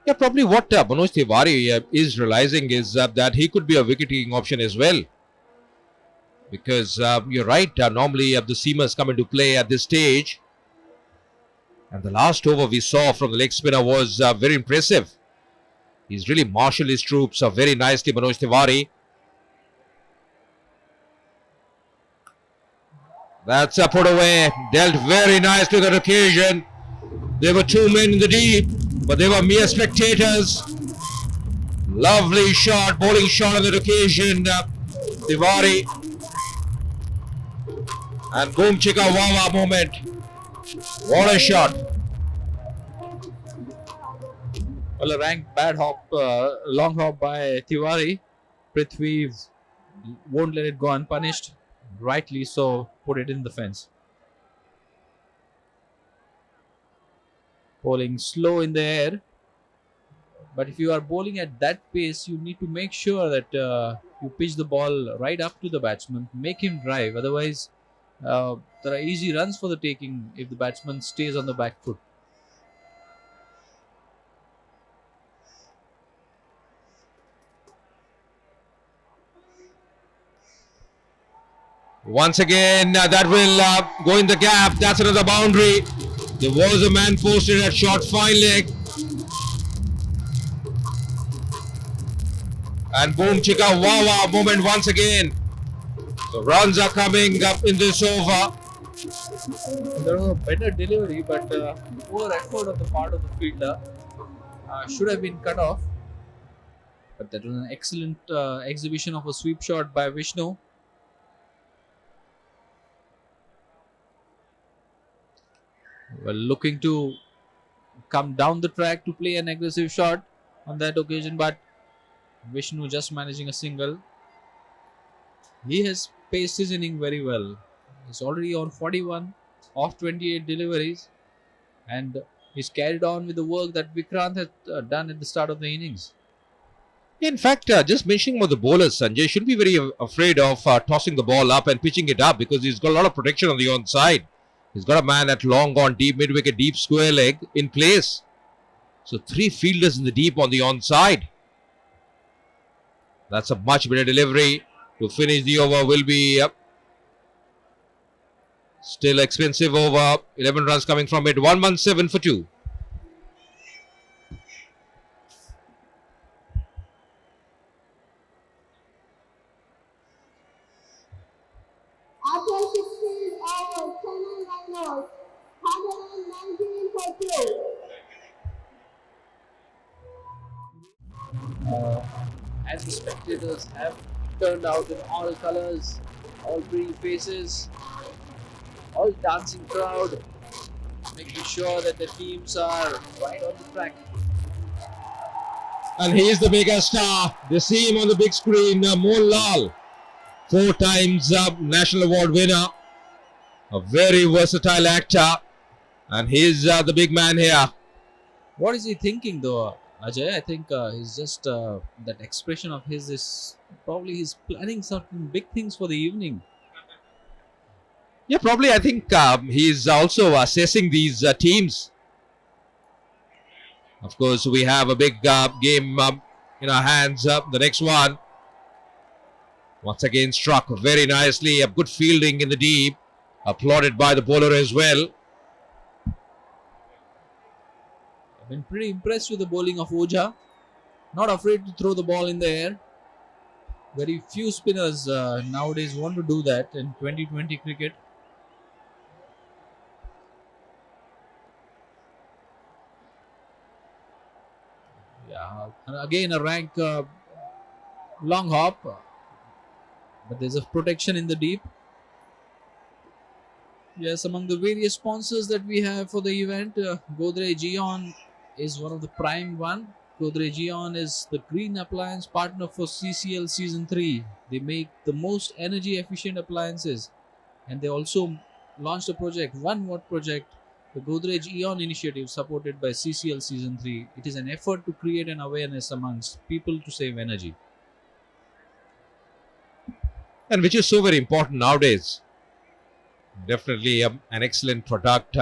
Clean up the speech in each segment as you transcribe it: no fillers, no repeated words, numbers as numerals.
Yeah, probably what Manoj Tiwari is realizing is that he could be a wicket-taking option as well. Because you're right, normally the seamers come into play at this stage. And the last over we saw from the leg spinner was very impressive. He's really marshaled his troops very nicely, Manoj Tiwari. That's put away, dealt very nicely on that occasion. There were two men in the deep, but they were mere spectators. Lovely shot, bowling shot on that occasion, Tiwari. And boom chicka wawa moment. What a shot. Well, a ranked bad hop, long hop by Tiwari. Prithvi won't let it go unpunished. Rightly so, put it in the fence. Bowling slow in the air. But if you are bowling at that pace, you need to make sure that you pitch the ball right up to the batsman. Make him drive. Otherwise, there are easy runs for the taking if the batsman stays on the back foot. Once again, that will go in the gap. That's another boundary. There was a man posted at short fine leg. And boom chicka wawa moment once again. So runs are coming up in this over. There was a better delivery, but poor effort on the part of the fielder should have been cut off. But that was an excellent exhibition of a sweep shot by Vishnu. Well, looking to come down the track to play an aggressive shot on that occasion, but Vishnu just managing a single. He has paced his inning very well. He's already on 41 off 28 deliveries, and he's carried on with the work that Vikrant had done at the start of the innings. In fact, just mentioning about the bowlers, Sanjay should be very afraid of tossing the ball up and pitching it up because he's got a lot of protection on the onside. He's got a man at long on deep mid-wicket, deep square leg in place. So 3 fielders in the deep on the onside. That's a much better delivery. To finish the over will be still expensive over. 11 runs coming from it. 117 for 2. After 16 overs, Chennai Rhinos, 119 for 2. As the spectators have turned out in all colors, all pretty faces, all dancing crowd, making sure that the teams are right on the track. And he's the mega star. They see him on the big screen. Mohan Lal, 4 times National Award winner. A very versatile actor. And he's the big man here. What is he thinking though, Ajay? I think he's just that expression of his is probably he's planning certain big things for the evening. Yeah, probably I think he's also assessing these teams. Of course, we have a big game in our hands. The next one. Once again struck very nicely. A good fielding in the deep. Applauded by the bowler as well. I've been pretty impressed with the bowling of Ojha. Not afraid to throw the ball in the air. Very few spinners nowadays want to do that in 2020 cricket. Yeah, and again a rank long hop, but there's a protection in the deep. Yes, among the various sponsors that we have for the event, Godrej Eon is one of the prime one. Godrej Eon is the green appliance partner for CCL Season 3. They make the most energy efficient appliances, and they also launched a project, 1 watt project, the Godrej Eon initiative supported by CCL Season 3. It is an effort to create an awareness amongst people to save energy. And which is so very important nowadays. Definitely an excellent product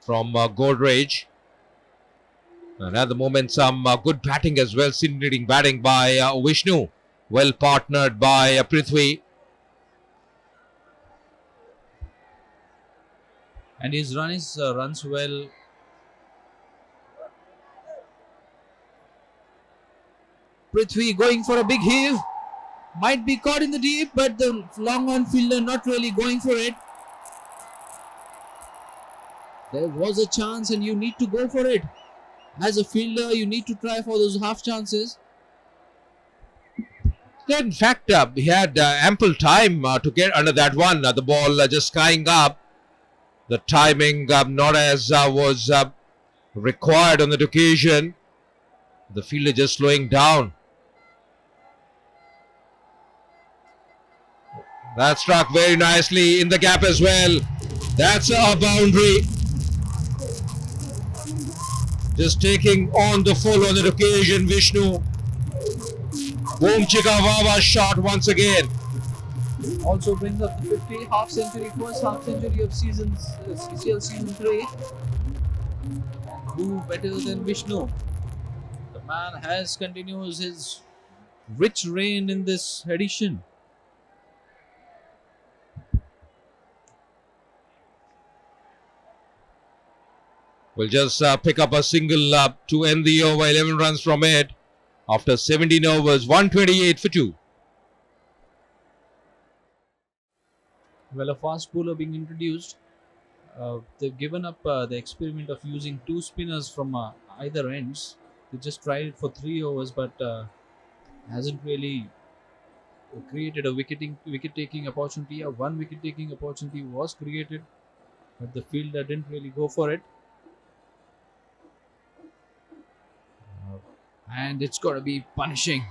from Godrej. And at the moment, some good batting as well. Scintillating batting by Vishnu. Well partnered by Prithvi. And his runs well. Prithvi going for a big heave. Might be caught in the deep, but the long on fielder not really going for it. There was a chance and you need to go for it. As a fielder, you need to try for those half chances. In fact, he had ample time to get under that one. The ball just skying up. The timing not as was required on that occasion. The fielder just slowing down. That struck very nicely in the gap as well. That's a boundary. Just taking on the full on that occasion, Vishnu. Boom chika wawa shot once again. Also brings up the 50 half century, first half century of CCL season 3. Who better than Vishnu? The man continues his rich reign in this edition. Will just pick up a single to end the over. 11 runs from it after 17 overs. 128 for 2. Well, a fast bowler being introduced. They've given up the experiment of using two spinners from either ends. They just tried it for 3 overs, but hasn't really created a wicket-taking opportunity. One wicket-taking opportunity was created, but the fielder didn't really go for it. And it's got to be punishing.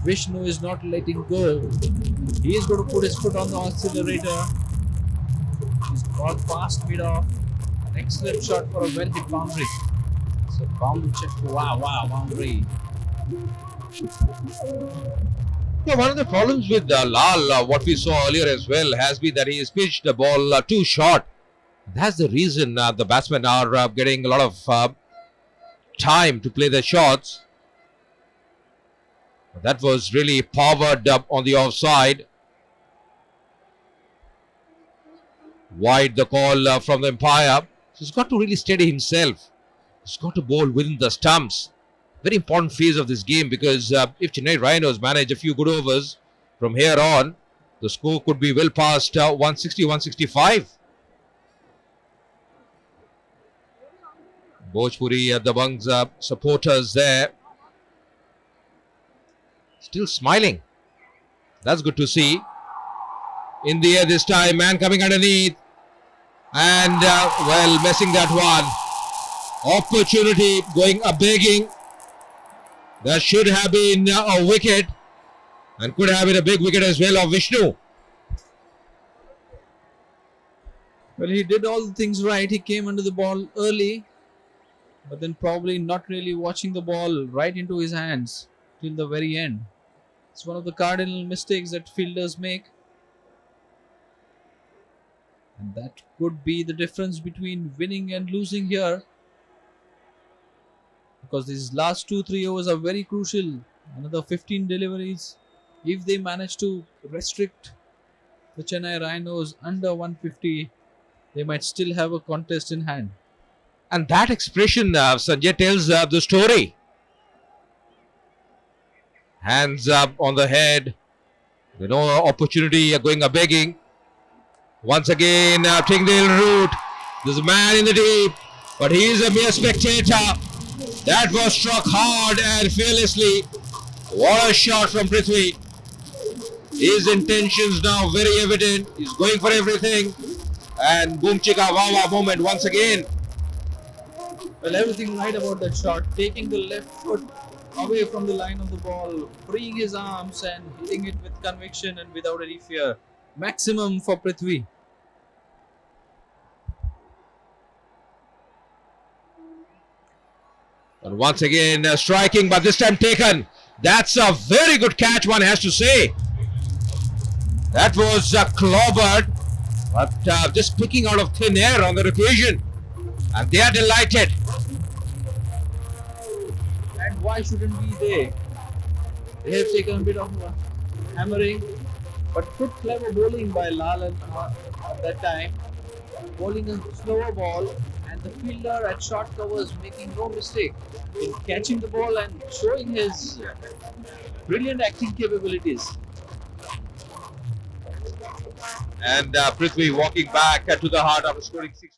Vishnu is not letting go. He is going to put his foot on the accelerator. He's gone past mid-off. An excellent shot for a well-hit boundary. So boundary check. Wow, boundary. Yeah, one of the problems with Lal, what we saw earlier as well, has been that he has pitched the ball too short. That's the reason the batsmen are getting a lot of time to play their shots. That was really powered up on the offside. Wide the call from the umpire. So he's got to really steady himself. He's got to bowl within the stumps. Very important phase of this game, because if Chennai Rhinos manage a few good overs from here on, the score could be well past 160, 165. Bhojpuri, Dabbangs supporters there. Still smiling. That's good to see. In the air this time, man coming underneath. And, well, missing that one. Opportunity going begging. That should have been a wicket. And could have been a big wicket as well of Vishnu. Well, he did all the things right. He came under the ball early, but then probably not really watching the ball right into his hands till the very end. It's one of the cardinal mistakes that fielders make. And that could be the difference between winning and losing here. Because these last 2-3 overs are very crucial. Another 15 deliveries. If they manage to restrict the Chennai Rhinos under 150, they might still have a contest in hand. And that expression, Sanjay, tells the story. Hands up on the head. No opportunity going begging. Once again, taking the route. There's a man in the deep, but he is a mere spectator. That was struck hard and fearlessly. What a shot from Prithvi. His intentions now very evident. He's going for everything. And boom chika wawa moment once again. Well, everything right about that shot. Taking the left foot away from the line of the ball, freeing his arms and hitting it with conviction and without any fear. Maximum for Prithvi. And once again striking, but this time taken. That's a very good catch, one has to say. That was clobbered, but just picking out of thin air on that occasion. And they are delighted. and why shouldn't we they? They have taken a bit of a hammering, but good clever bowling by Lalan at that time. Bowling a slower ball, and the fielder at short covers making no mistake in catching the ball and showing his brilliant acting capabilities. And Prithvi walking back to the heart after scoring 6.